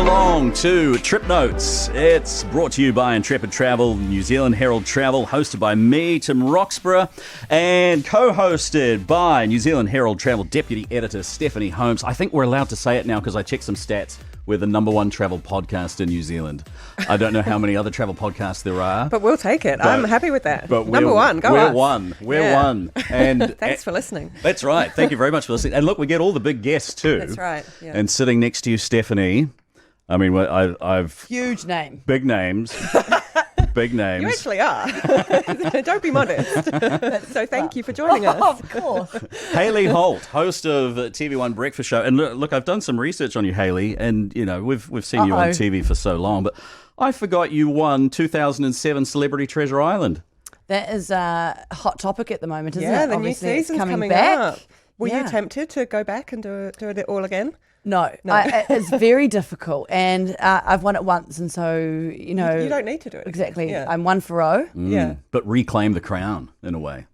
along to Trip Notes. It's brought to you by Intrepid Travel, New Zealand Herald Travel, hosted by me, Tim Roxburgh, and co-hosted by New Zealand Herald Travel Deputy Editor Stephanie Holmes. I think we're allowed to say it now because I checked some stats. We're the number one travel podcast in New Zealand. I don't know how many other travel podcasts there are. But we'll take it. I'm happy with that. But number one, go We're us. one. We're one. And thanks for listening. That's right. Thank you very much for listening. And look, we get all the big guests too. That's right. Yeah. And sitting next to you, Stephanie. I mean, I've huge name, big names. Big names. You actually are. Don't be modest. So thank you for joining us. Of course. Hayley Holt, host of TV1 Breakfast Show. And look, I've done some research on you, Hayley, and you know, we've seen you on TV for so long, but I forgot you won 2007 Celebrity Treasure Island. That is a hot topic at the moment, isn't it? Yeah, the Obviously, new it's season's coming back. up. Were you tempted to go back and do it all again? No. It's very difficult, and I've won it once, and so you know you don't need to do it exactly. Yeah. I'm 1 for 0. Yeah, but reclaim the crown in a way.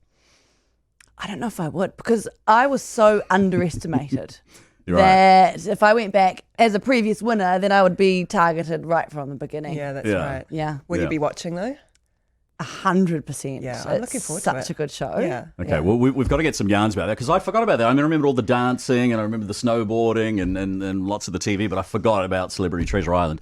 I don't know if I would, because I was so underestimated. You're that right. if I went back as a previous winner, then I would be targeted right from the beginning. Yeah, that's Yeah. right. Yeah. Will Yeah. you be watching though? 100%. Yeah, I'm looking forward to it. Such a good show. Yeah. Okay, Yeah. well, we've got to get some yarns about that because I forgot about that. I mean, I remember all the dancing and I remember the snowboarding and lots of the TV, but I forgot about Celebrity Treasure Island.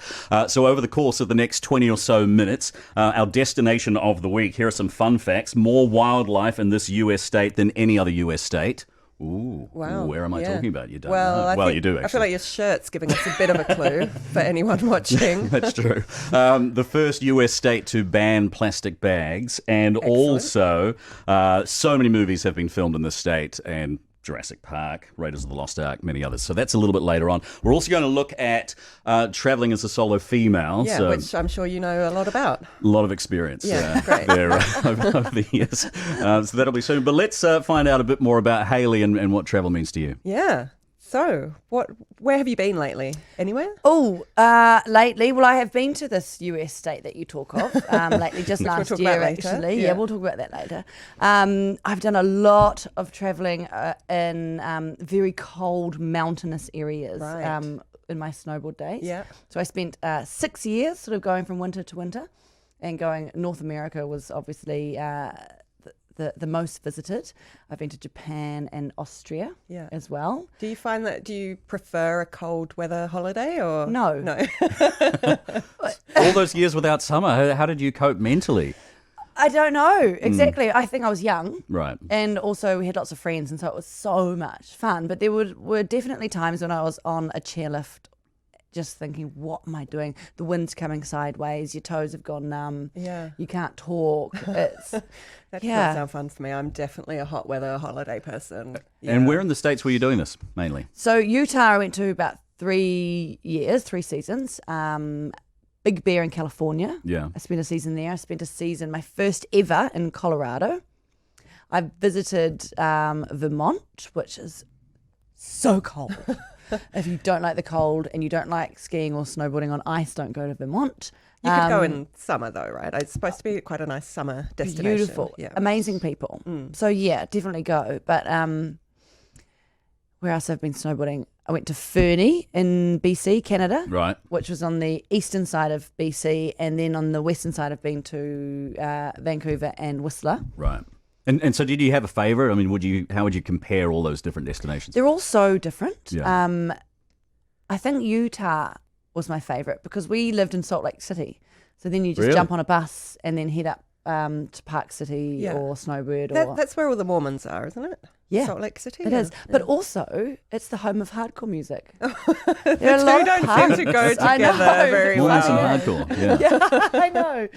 So over the course of the next 20 or so minutes, our destination of the week, here are some fun facts. More wildlife in this US state than any other US state. Ooh, Wow. where am I Yeah. talking about? You don't Well, know. I think, You do, actually. I feel like your shirt's giving us a bit of a clue for anyone watching. That's true. The first US state to ban plastic bags, and also so many movies have been filmed in this state, and Jurassic Park, Raiders of the Lost Ark, many others. So that's a little bit later on. We're also going to look at traveling as a solo female. Yeah, so which I'm sure you know a lot about. a lot of experience Great. there over the years. So that'll be soon. But let's find out a bit more about Hayley and what travel means to you. Yeah. So, where have you been lately? Anywhere? Oh, lately, well, I have been to this US state that you talk of lately, just Which we'll last talk year, about later. actually. Yeah. Yeah, we'll talk about that later. I've done a lot of traveling in very cold, mountainous areas Right. in my snowboard days. Yeah. So I spent 6 years sort of going from winter to winter, and going North America was obviously the most visited. I've been to Japan and Austria as well. Do you prefer a cold weather holiday or? No. No. All those years without summer, how did you cope mentally? I don't know exactly. I think I was young. Right. And also we had lots of friends, and so it was so much fun. But there were definitely times when I was on a chairlift just thinking, what am I doing? The wind's coming sideways, your toes have gone numb, you can't talk. It's That does not sound fun for me. I'm definitely a hot weather holiday person. And where in the States were you doing this, mainly? So Utah I went to about 3 seasons. Big Bear in California. Yeah. I spent a season there. I spent a season, my first ever, in Colorado. I visited Vermont, which is so cold. If you don't like the cold and you don't like skiing or snowboarding on ice, don't go to Vermont. You could go in summer though, right? It's supposed to be quite a nice summer destination. Beautiful, Yeah. amazing people. So yeah, definitely go. But where else have I been snowboarding? I went to Fernie in BC, Canada, Right. which was on the eastern side of BC, and then on the western side I've been to Vancouver and Whistler. Right. And so did you have a favourite? I mean, how would you compare all those different destinations? They're all so different. Yeah. I think Utah was my favourite because we lived in Salt Lake City. So then you just Really? jump on a bus and then head up to Park City Yeah. or Snowbird. That's where all the Mormons are, isn't it? Yeah. Salt Lake City. It Yeah. is. But also, it's the home of hardcore music. The There are a lot two of don't seem punks. to go I know. together very More into well. hardcore. Yeah. Yeah, I know.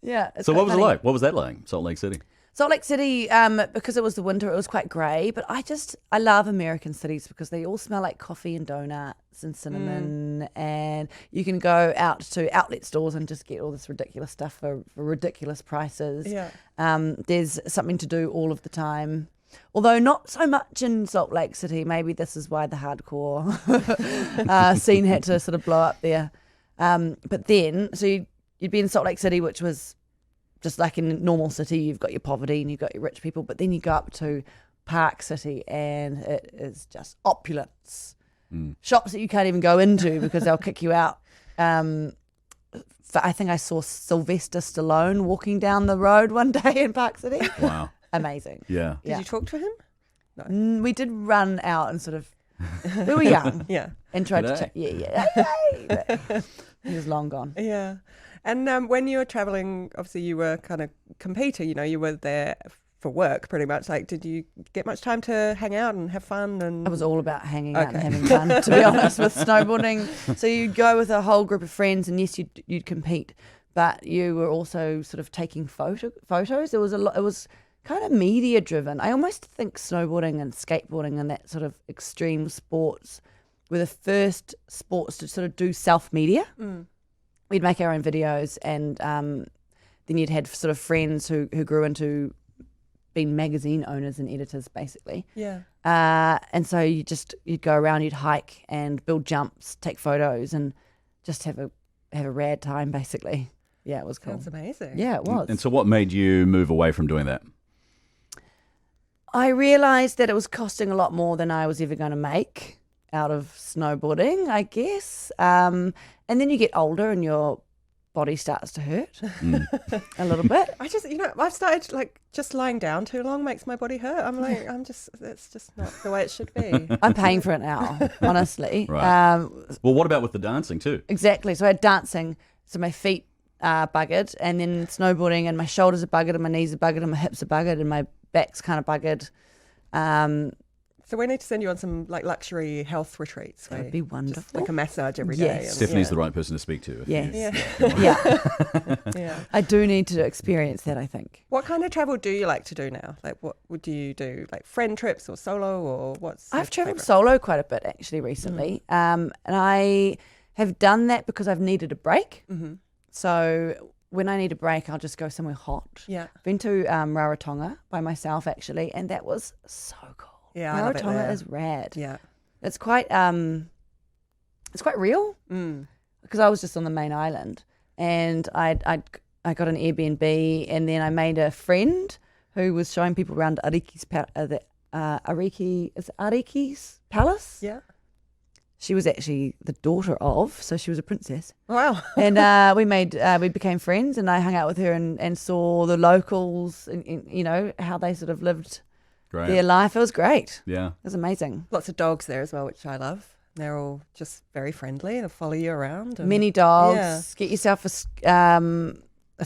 Yeah. it's So quite what was it funny. like? What was that like, Salt Lake City? Salt Lake City, because it was the winter, it was quite grey. But I love American cities because they all smell like coffee and donuts and cinnamon. And you can go out to outlet stores and just get all this ridiculous stuff for ridiculous prices. Yeah. There's something to do all of the time. Although not so much in Salt Lake City. Maybe this is why the hardcore scene had to sort of blow up there. But then, so you'd be in Salt Lake City, which was just like in a normal city. You've got your poverty and you've got your rich people. But then you go up to Park City and it is just opulence. Shops that you can't even go into because they'll kick you out I think I saw Sylvester Stallone walking down the road one day in Park City. Wow. Amazing. Yeah. Did you talk to him? We did run out and sort of, we were young. Yeah. And tried to G'day. chat. Yeah. But he was long gone. Yeah. And when you were traveling, obviously you were kind of competing, you were there for work pretty much. Like, did you get much time to hang out and have fun? And It was all about hanging out and having fun, to be honest, with snowboarding. So you'd go with a whole group of friends and yes, you'd compete, but you were also sort of taking photos. It was kind of media driven. I almost think snowboarding and skateboarding and that sort of extreme sports were the first sports to sort of do self-media. We'd make our own videos and then you'd had sort of friends who grew into being magazine owners and editors, basically. Yeah. And so you'd go around, you'd hike and build jumps, take photos, and just have a rad time, basically. Yeah, it was cool. Sounds amazing. Yeah, it was. And so what made you move away from doing that? I realised that it was costing a lot more than I was ever going to make out of snowboarding, I guess. And then you get older and your body starts to hurt a little bit. I just, I've started just lying down too long makes my body hurt. That's just not the way it should be. I'm paying for it now, honestly. Right. Well, what about with the dancing too? Exactly. So I had dancing, so my feet are buggered, and then snowboarding, and my shoulders are buggered, and my knees are buggered, and my hips are buggered, and my back's kind of buggered. So we need to send you on some luxury health retreats. That would be wonderful. Just like a massage every day. Yes. Stephanie's the right person to speak to. Yes. Yeah. Yeah. I do need to experience that, I think. What kind of travel do you like to do now? Like, what would you do? Like friend trips or solo, or what's? I've travelled solo quite a bit actually recently, and I have done that because I've needed a break. Mm-hmm. So when I need a break, I'll just go somewhere hot. Yeah. Been to Rarotonga by myself actually, and that was so cool. Yeah, I love it Rarotonga there. is rad. Yeah. It's quite real because I was just on the main island, and I got an Airbnb, and then I made a friend who was showing people around Ariki's palace. Yeah. She was actually the daughter of, so she was a princess. Wow. And we became friends, and I hung out with her and saw the locals, and how they sort of lived their life. It was great. Yeah. It was amazing. Lots of dogs there as well, which I love. They're all just very friendly and follow you around. And Many dogs. Yeah. Get yourself not a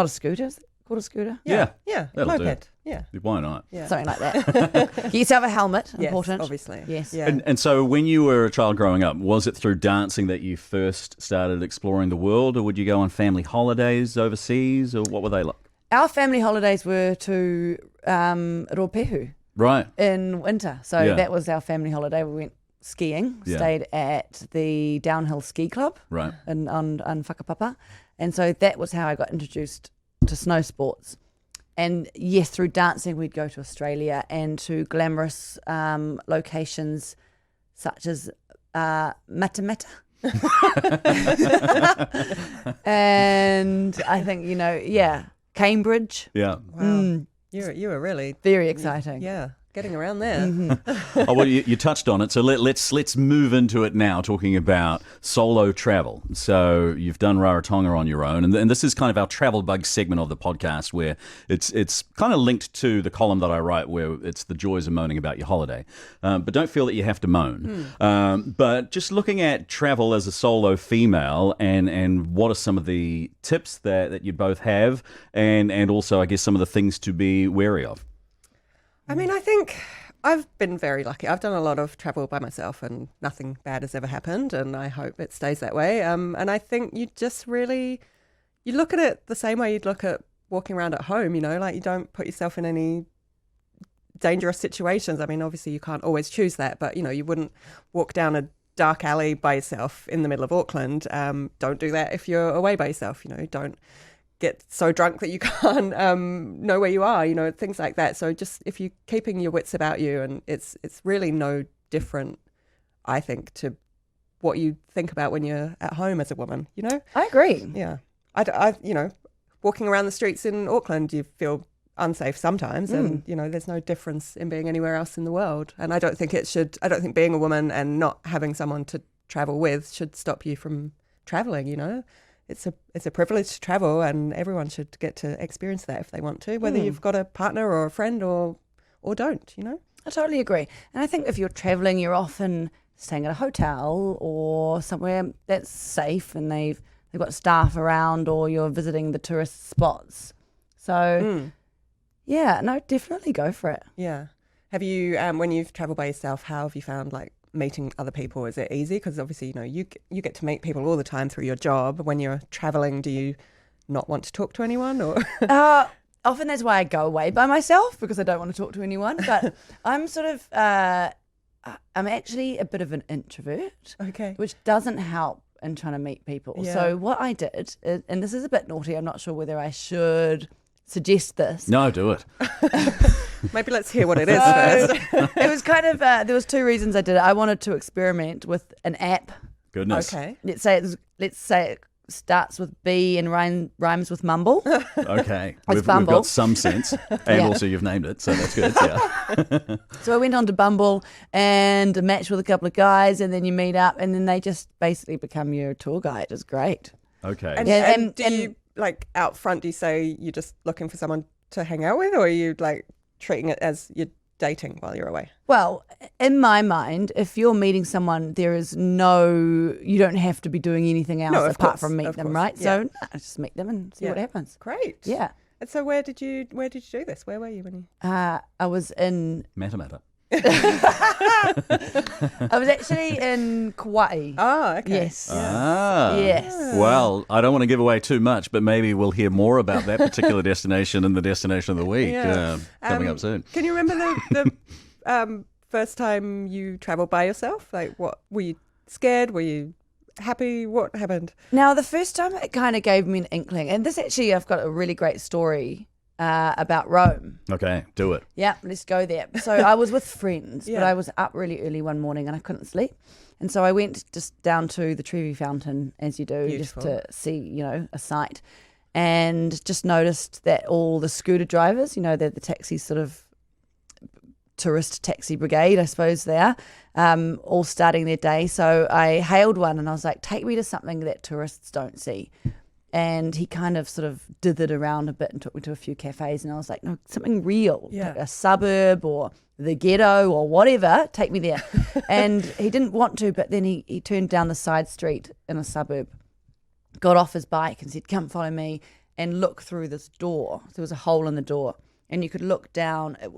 scooter. Is it called a scooter? Yeah. Yeah. That'll do. Moped. Yeah. Why not? Yeah. Something like that. Get yourself a helmet. Yes, Important. obviously. Yes. Yeah. And so when you were a child growing up, was it through dancing that you first started exploring the world, or would you go on family holidays overseas, or what were they like? Our family holidays were to Ropehu Right. in winter. So Yeah. that was our family holiday. We went skiing, Yeah. stayed at the Downhill Ski Club Right. on Whakapapa. And so that was how I got introduced to snow sports. And yes, through dancing, we'd go to Australia and to glamorous locations such as Matamata. And I think, Cambridge. Yeah. Wow. You were really Very exciting. Yeah. Getting around there. Oh, well, you touched on it, so let's move into it now, talking about solo travel. So you've done Rarotonga on your own, and this is kind of our travel bug segment of the podcast, where it's kind of linked to the column that I write, where it's the joys of moaning about your holiday. But don't feel that you have to moan. But just looking at travel as a solo female, and what are some of the tips that you both have, and also, I guess, some of the things to be wary of. I mean, I think I've been very lucky. I've done a lot of travel by myself and nothing bad has ever happened, and I hope it stays that way. And I think you just really, you look at it the same way you'd look at walking around at home, like you don't put yourself in any dangerous situations. I mean, obviously you can't always choose that, but, you wouldn't walk down a dark alley by yourself in the middle of Auckland. Don't do that if you're away by yourself, don't get so drunk that you can't know where you are, things like that. So just if you're keeping your wits about you, and it's really no different, I think, to what you think about when you're at home as a woman, I agree. Yeah. I walking around the streets in Auckland, you feel unsafe sometimes, and, there's no difference in being anywhere else in the world. And I don't think being a woman and not having someone to travel with should stop you from traveling, you know. It's a privilege to travel, and everyone should get to experience that if they want to, whether you've got a partner or a friend or don't, you know. I totally agree. And I think if you're traveling, you're often staying at a hotel or somewhere that's safe and they've got staff around, or you're visiting the tourist spots. So, yeah, no, definitely go for it. Yeah. Have you, when you've travelled by yourself, how have you found like meeting other people? Is it easy? Because obviously, you know, you get to meet people all the time through your job. When you're travelling, do you not want to talk to anyone? Or Often that's why I go away by myself, because I don't want to talk to anyone. But I'm sort of, I'm actually a bit of an introvert, Okay. which doesn't help in trying to meet people. Yeah. So what I did, and this is a bit naughty, I'm not sure whether I should suggest this. No, do it. Maybe let's hear what it is first. It was kind of, there was two reasons I did it. I wanted to experiment with an app. Goodness. Okay. Let's say it starts with B and rhymes with mumble. Okay. It's We've Bumble. got some sense. And Yeah. also you've named it, so that's good. Yeah. So I went on to Bumble and matched with a couple of guys, and then you meet up, and then they just basically become your tour guide. It's great. Okay. And, Yeah, and do and- you, like, out front, do you say you're just looking for someone to hang out with, or are you, like, treating it as you're dating while you're away? Well, in my mind, if you're meeting someone, you don't have to be doing anything else No, of apart course, from meet of them, course, right? yeah. So just meet them and see Yeah. what happens. Great. Yeah. And so where did you do this? Where were you when you... I was Matter. I was actually in Kauai. Oh, okay. Yes. Ah. Yes. Well, I don't want to give away too much, but maybe we'll hear more about that particular destination in the destination of the week Yeah. coming up soon. Can you remember the first time you travelled by yourself? Like, what were you scared? Were you happy? What happened? Now, the first time it kind of gave me an inkling, and this actually, I've got a really great story about Rome. Okay, do it. Yeah, let's go there. So I was with friends, but Yeah. I was up really early one morning and I couldn't sleep. And so I went just down to the Trevi Fountain, as you do, Beautiful. just to see, a sight. And just noticed that all the scooter drivers, they're the taxi sort of tourist taxi brigade, I suppose they are, all starting their day. So I hailed one and I was like, take me to something that tourists don't see. And he kind of sort of dithered around a bit and took me to a few cafes. And I was like, no, something real, Yeah. a suburb or the ghetto or whatever, take me there. And he didn't want to, but then he turned down the side street in a suburb, got off his bike and said, come follow me and look through this door. There was a hole in the door and you could look down. It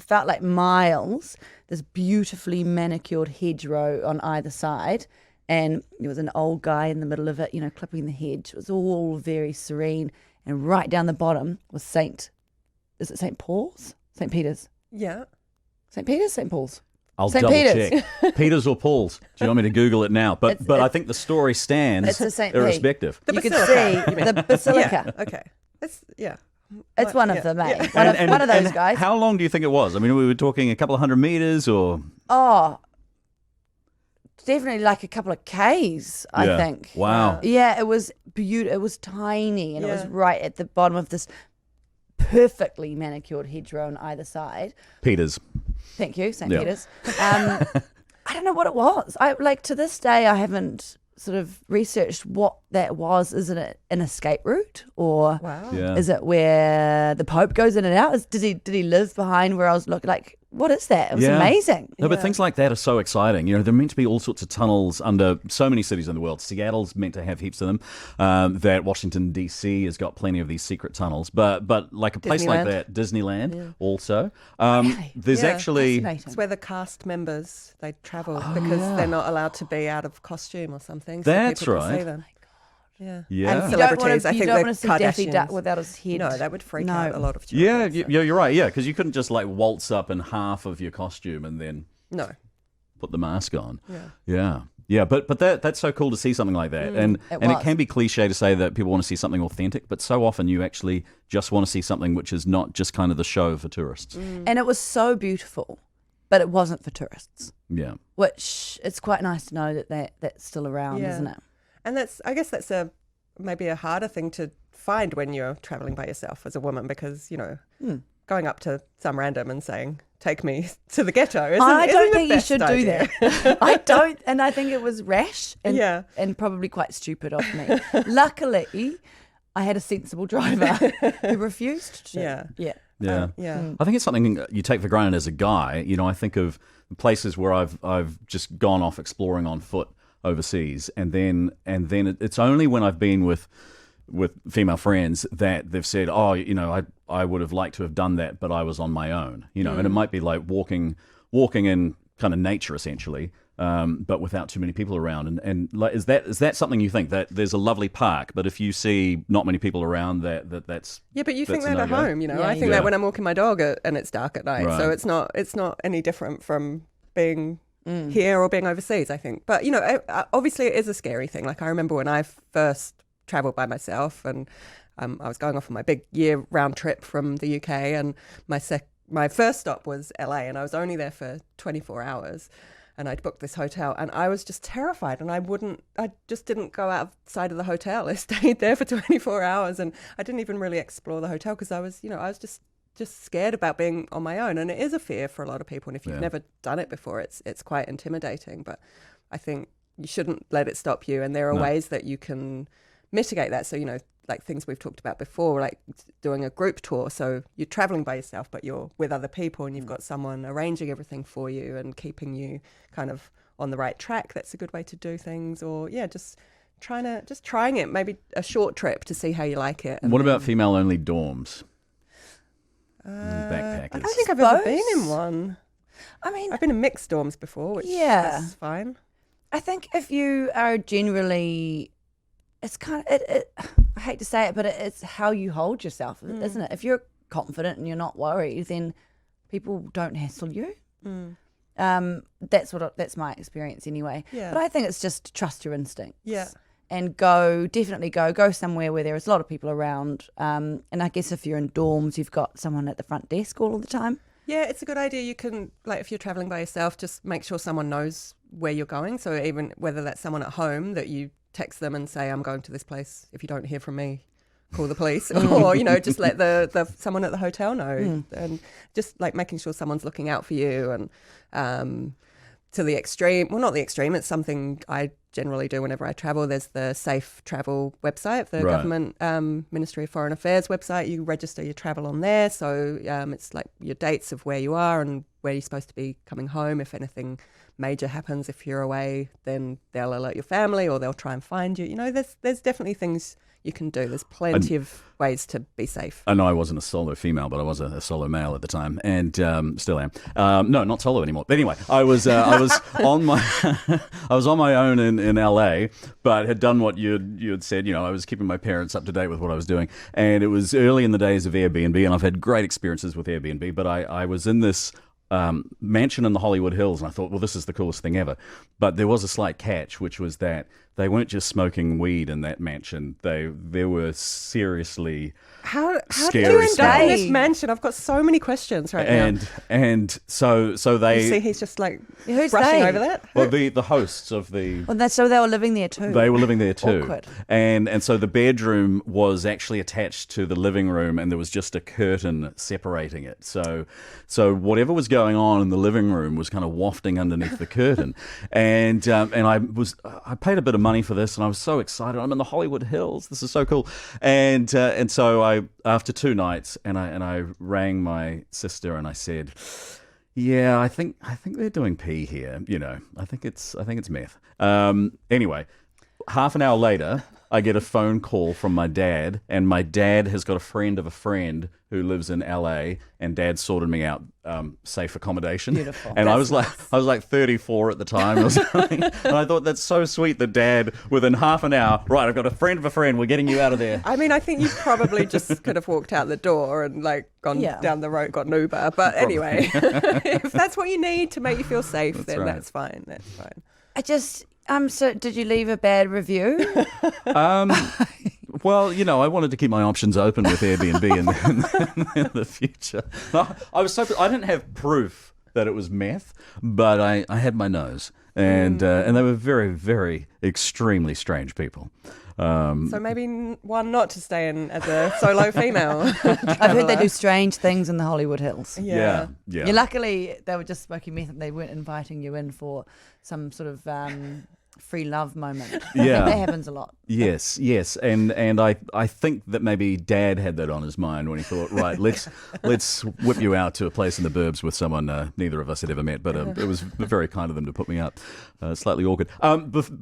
felt like miles, this beautifully manicured hedgerow on either side. And there was an old guy in the middle of it, clipping the hedge. It was all very serene. And right down the bottom was St. Paul's? St. Peter's? Yeah. St. Peter's? St. Paul's? I'll St. double Peter's. check. Peters or Paul's? Do you want me to Google it now? But I think the story stands It's a St. Pete. irrespective. The You could Basilica, see you mean? the Basilica. Yeah. Okay. It's It's one of Yeah. them, eh? Yeah. One of those and guys. How long do you think it was? I mean, we were talking a couple of 100 meters or... Oh, definitely like a couple of Ks, I Yeah. think. Wow. Yeah, it was beautiful. It was tiny and it was Yeah. right at the bottom of this perfectly manicured hedgerow on either side. Peters. Thank you, St. Yeah. Peter's. I don't know what it was. To this day, I haven't sort of researched what that was. Is it an escape route or Wow. Yeah. is it where the Pope goes in and out? Did he live behind where I was looking? Like, what is that? It was Yeah. amazing. No, but Yeah. things like that are so exciting. There are meant to be all sorts of tunnels under so many cities in the world. Seattle's meant to have heaps of them. That Washington, D.C. has got plenty of these secret tunnels. But like a place like Disneyland. that, Disneyland also. Really? There's Yeah. actually... Fascinating. It's where the cast members, they travel because they're not allowed to be out of costume or something. So That's people can right. see them. Yeah. Yeah. And You celebrities, don't I think want the to see Daffy Kardashians. Duck without his head. No, that would freak No. out a lot of Yeah, children. you're right. Yeah, because you couldn't just like waltz up in half of your costume and then No. put the mask on. Yeah. Yeah. But that's so cool to see something like that, and It it was. can be cliche to say that people want to see something authentic, but so often you actually just want to see something which is not just kind of the show for tourists. And it was so beautiful, but it wasn't for tourists, Yeah. which it's quite nice to know that's still around, Yeah. isn't it? And I guess that's maybe a harder thing to find when you're traveling by yourself as a woman because, going up to some random and saying, take me to the ghetto. I don't isn't the think you best should idea. do that. I don't, and I think it was rash and, Yeah. and probably quite stupid of me. Luckily, I had a sensible driver who refused to. Yeah. Yeah. Yeah. Yeah. I think it's something you take for granted as a guy. You know, I think of places where I've just gone off exploring on foot overseas, and then it's only when I've been with female friends that they've said, oh, you know, I would have liked to have done that, but I was on my own. You know, and it might be like walking in kind of nature essentially. But without too many people around, and like, is that something you think, that there's a lovely park, but if you see not many people around, that's Yeah, but you think that's a that at no-go? home, you know. Yeah, I think yeah. that when I'm walking my dog and it's dark at night, Right. so it's not any different from being here or being overseas, I think. But you know, obviously it is a scary thing. Like I remember when I first travelled by myself, and I was going off on my big year-round trip from the UK, and my first stop was LA, and I was only there for 24 hours. And I'd booked this hotel, and I was just terrified, and I just didn't go outside of the hotel. I stayed there for 24 hours, and I didn't even really explore the hotel because I was just scared about being on my own. And it is a fear for a lot of people, and if you've never done it before, it's quite intimidating. But I think you shouldn't let it stop you, and there are ways that you can mitigate that. So, you know, like things we've talked about before, like doing a group tour. So you're traveling by yourself, but you're with other people, and you've got someone arranging everything for you and keeping you kind of on the right track. That's a good way to do things. Or just trying it, maybe a short trip to see how you like it. What about female-only dorms? Backpackers. I don't think I've ever Suppose. been in one. I mean, I've been in mixed dorms before, which is fine. I think if you are generally, it's kind of, I hate to say it, but it's how you hold yourself, isn't it? If you're confident and you're not worried, then people don't hassle you. That's my experience anyway. Yeah. But I think it's just trust your instincts. Yeah. And go somewhere where there is a lot of people around. And I guess if you're in dorms, you've got someone at the front desk all the time. Yeah, it's a good idea. You can, like, if you're traveling by yourself, just make sure someone knows where you're going. So even whether that's someone at home that you text them and say, I'm going to this place. If you don't hear from me, call the police. Or, you know, just let the someone at the hotel know. And just like making sure someone's looking out for you. And to the extreme, well, not the extreme, it's something I generally do whenever I travel. There's the Safe Travel website, the government Ministry of Foreign Affairs website. You register your travel on there. So it's like your dates of where you are and where you're supposed to be coming home. If anything major happens, if you're away, then they'll alert your family or they'll try and find you. You know, there's definitely things you can do. There's plenty of ways to be safe. I know I wasn't a solo female, but I was a solo male at the time, and still am. No, not solo anymore. But anyway, I was on my I was on my own in LA, but had done what you had said. You know, I was keeping my parents up to date with what I was doing, and it was early in the days of Airbnb, and I've had great experiences with Airbnb. But I was in this mansion in the Hollywood Hills, and I thought, well, this is the coolest thing ever. But there was a slight catch, which was that they weren't just smoking weed in that mansion. There were seriously How did scary you end up in smells. this mansion? I've got so many questions right now. And so they You see, he's just like Who's brushing they? over that. well the hosts of the Well, so they were living there too. they were living there too. Awkward. And so the bedroom was actually attached to the living room, and there was just a curtain separating it. So whatever was going on in the living room was kind of wafting underneath the curtain. And I paid a bit of money for this, and I was so excited. I'm in the Hollywood Hills. This is so cool. And so I, after 2 nights, and I rang my sister and I said, yeah, I think they're doing pee here. You know, I think it's meth. Anyway, half an hour later, I get a phone call from my dad, and my dad has got a friend of a friend who lives in LA, and Dad sorted me out safe accommodation. Beautiful. And That's I was like 34 at the time or something, and I thought that's so sweet that Dad, within half an hour, right, I've got a friend of a friend, we're getting you out of there. I mean, I think you probably just could have walked out the door and like gone down the road, got an Uber. But anyway, if that's what you need to make you feel safe, then right. that's fine. That's fine. I just, so did you leave a bad review? Well, you know, I wanted to keep my options open with Airbnb in the future. I was so I didn't have proof that it was meth, but I had my nose, and they were very, very extremely strange people. So maybe one not to stay in as a solo female. I've heard they do strange things in the Hollywood Hills. Yeah. Luckily, they were just smoking meth and they weren't inviting you in for some sort of free love moment. I think that happens a lot. Yes, and I think that maybe Dad had that on his mind when he thought, right, let's whip you out to a place in the burbs with someone neither of us had ever met, but it was very kind of them to put me up. Slightly awkward.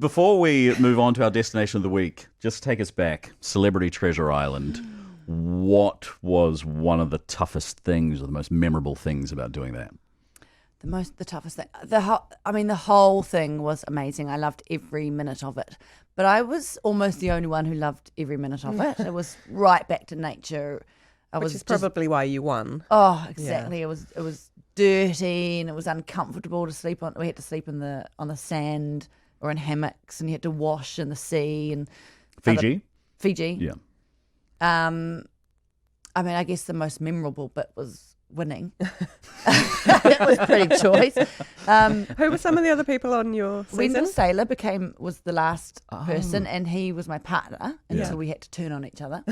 Before we move on to our destination of the week, just take us back. Celebrity Treasure Island. What was one of the toughest things or the most memorable things about doing that? The toughest thing. The whole thing was amazing. I loved every minute of it. But I was almost the only one who loved every minute of it. It was right back to nature. Which is probably why you won. Oh, exactly. Yeah. It was dirty and it was uncomfortable to sleep on. We had to sleep on the sand or in hammocks, and you had to wash in the sea and Fiji. Yeah. I guess the most memorable bit was winning. It was pretty choice. Who were some of the other people on your season? Wendell Saylor was the last person, and he was my partner until we had to turn on each other.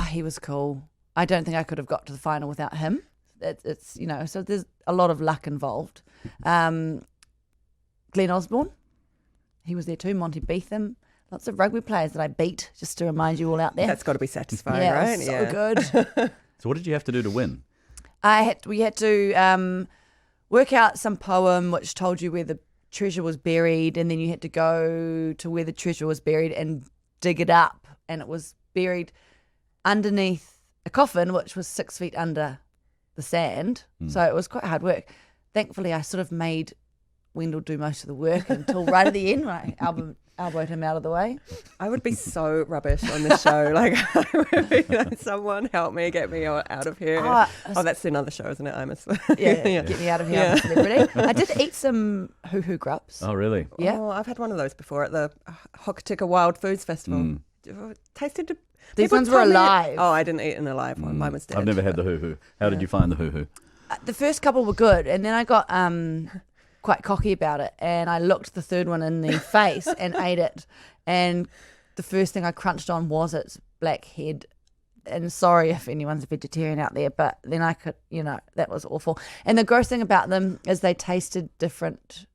He was cool. I don't think I could have got to the final without him. It's so there's a lot of luck involved. Glenn Osborne, he was there too. Monty Beetham. Lots of rugby players that I beat, just to remind you all out there. That's got to be satisfying, yeah, right? It was so good. So what did you have to do to win? We had to work out some poem which told you where the treasure was buried, and then you had to go to where the treasure was buried and dig it up. And it was buried underneath a coffin, which was 6 feet under the sand. So it was quite hard work. Thankfully, I sort of made Wendell do most of the work until right at the end when I elbowed him out of the way. I would be so rubbish on this show. Like, I would be like, someone help me, get me out of here. Oh, that's another show, isn't it? Get me out of here, I'm a celebrity. I did eat some hoo-hoo grubs. Oh, really? Yeah. Oh, I've had one of those before at the Hokitika Wild Foods Festival. Tasted. These ones were alive. Oh, I didn't eat an alive one. Mine was dead. I've never had the hoo-hoo. How did you find the hoo-hoo? The first couple were good, and then I got quite cocky about it, and I looked the third one in the face and ate it, and the first thing I crunched on was its black head. And sorry if anyone's a vegetarian out there, but then I could, that was awful. And the gross thing about them is they tasted different.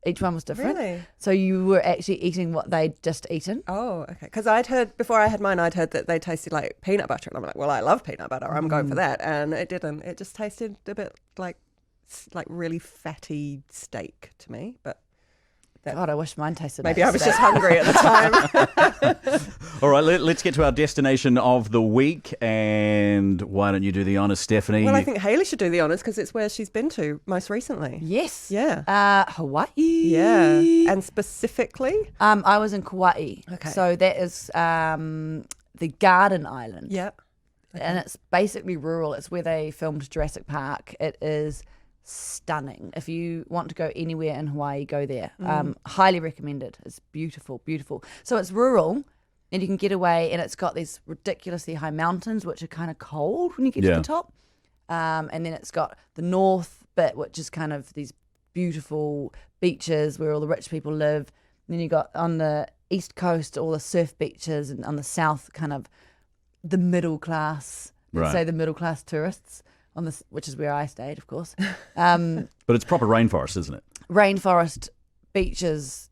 Each one was different. Really? So you were actually eating what they'd just eaten. Oh, okay. Because I'd heard, before I had mine, I'd heard that they tasted like peanut butter. And I'm like, well, I love peanut butter. I'm going for that. And it didn't. It just tasted a bit like really fatty steak to me. But God, I wish mine tasted maybe like I was steak. just hungry at the time. All right, let's get to our destination of the week. And why don't you do the honours, Stephanie? Well, I think Hayley should do the honours because it's where she's been to most recently. Yes. Yeah. Hawaii. Yeah. And specifically? I was in Kauai. Okay. So that is the Garden Island. Yep. Okay. And it's basically rural. It's where they filmed Jurassic Park. It is stunning. If you want to go anywhere in Hawaii, go there. Highly recommended. It's beautiful, beautiful. So it's rural and you can get away, and it's got these ridiculously high mountains which are kind of cold when you get to the top. And then it's got the north bit, which is kind of these beautiful beaches where all the rich people live. And then you got on the east coast all the surf beaches, and on the south kind of the middle class, let's say the middle class tourists. On this, which is where I stayed, of course. But it's proper rainforest, isn't it? Rainforest, beaches,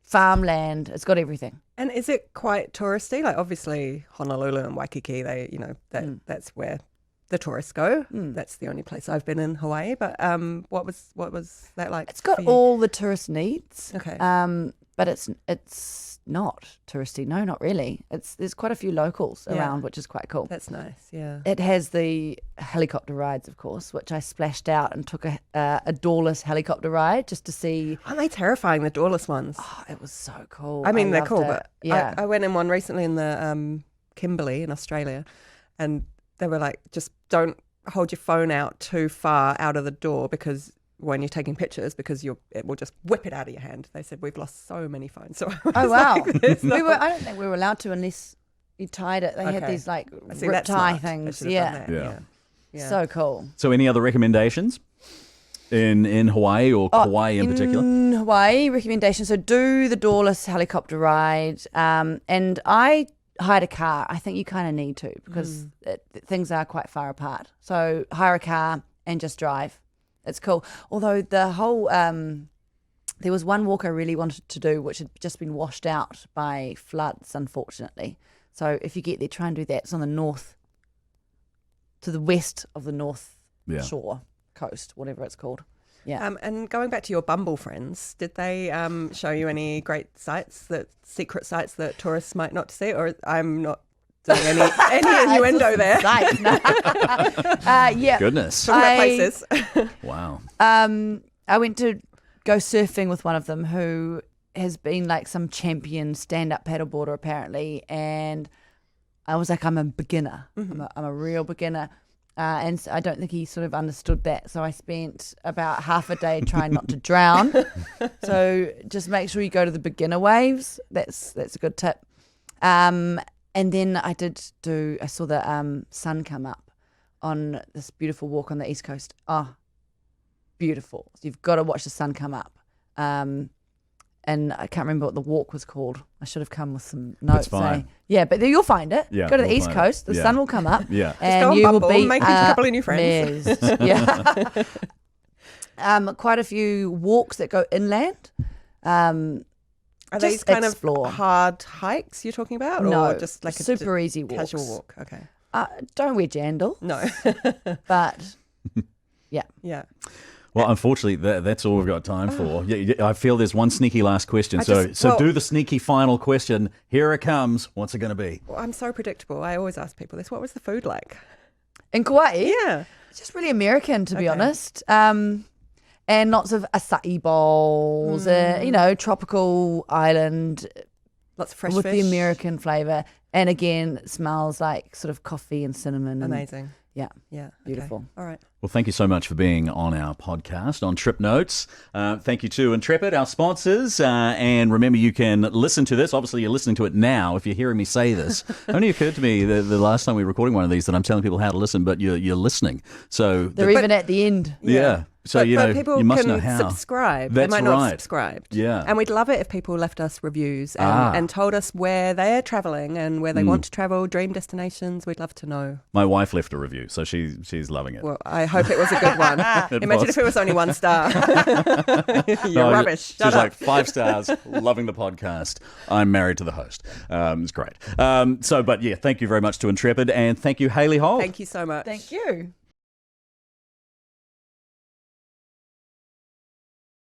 farmland. It's got everything. And is it quite touristy? Like, obviously, Honolulu and Waikiki, that's where the tourists go. That's the only place I've been in Hawaii. But what was that like? It's got all the tourist needs. Okay. But it's not touristy. No, not really. There's quite a few locals around, which is quite cool. That's nice. Yeah. It has the helicopter rides, of course, which I splashed out and took a doorless helicopter ride just to see. Aren't they terrifying, the doorless ones? Oh, it was so cool. I mean, they're loved cool, it. but yeah, I went in one recently in the Kimberley in Australia, and they were like, just don't hold your phone out too far out of the door because when you're taking pictures, because it will just whip it out of your hand. They said, we've lost so many phones. So oh wow, I don't think we were allowed to unless you tied it. They had these like rip tie things. Yeah. Yeah. So cool. So any other recommendations in Hawaii or Kauai in particular? In Hawaii, recommendation. So do the doorless helicopter ride. And I hired a car. I think you kind of need to because things are quite far apart. So hire a car and just drive. It's cool. Although the whole, there was one walk I really wanted to do, which had just been washed out by floods, unfortunately. So if you get there, try and do that. It's on to the west of the north shore coast, whatever it's called. Yeah. And going back to your Bumble friends, did they show you any great secret sites that tourists might not see? Or I'm not doing any innuendo there. Right. No. Yeah. Goodness. Talking about places. Wow. I went to go surfing with one of them who has been like some champion stand-up paddleboarder apparently, and I was like, I'm a beginner. I'm a real beginner. And so I don't think he sort of understood that. So I spent about half a day trying not to drown. So just make sure you go to the beginner waves. That's a good tip. And then I saw the sun come up on this beautiful walk on the East Coast. Oh, beautiful. So you've got to watch the sun come up. And I can't remember what the walk was called. I should have come with some notes. That's fine. Yeah, but you'll find it. Yeah, go to the we'll East find Coast. it. The Yeah. sun will come up. Yeah. And go on you Bumble, will be make a couple of new friends. amazed. Yeah. Quite a few walks that go inland. Are these Just kind explore. of hard hikes you're talking about? No, or just like super easy walks. casual walk? Okay. Don't wear jandal, No. but yeah. Yeah. Well, unfortunately, that's all we've got time for. Yeah, I feel there's one sneaky last question. I So just- do the sneaky final question. Here it comes. What's it going to be? Well, I'm so predictable. I always ask people this. What was the food like? In Kauai, Yeah. it's just really American, to be Okay. honest. And lots of acai bowls, tropical island Lots of fresh with fish. the American flavour. And again, it smells like sort of coffee and cinnamon. And, Amazing. yeah. Yeah. Beautiful. Okay. All right. Well, thank you so much for being on our podcast on Trip Notes. Thank you to Intrepid, our sponsors. And remember, you can listen to this. Obviously, you're listening to it now if you're hearing me say this. It only occurred to me the last time we were recording one of these that I'm telling people how to listen, but you're listening. So They're even at the end. yeah. So, but people you must can know how. subscribe. That's they might not right. have subscribed. Yeah. And we'd love it if people left us reviews and told us where they're travelling and where they want to travel, dream destinations. We'd love to know. My wife left a review, so she's loving it. Well, I hope it was a good one. Imagine if it was only 1 star. You're rubbish. She's Shut up. like 5 stars, loving the podcast. I'm married to the host. It's great. But yeah, thank you very much to Intrepid, and thank you, Hayley Holt. Thank you so much. Thank you.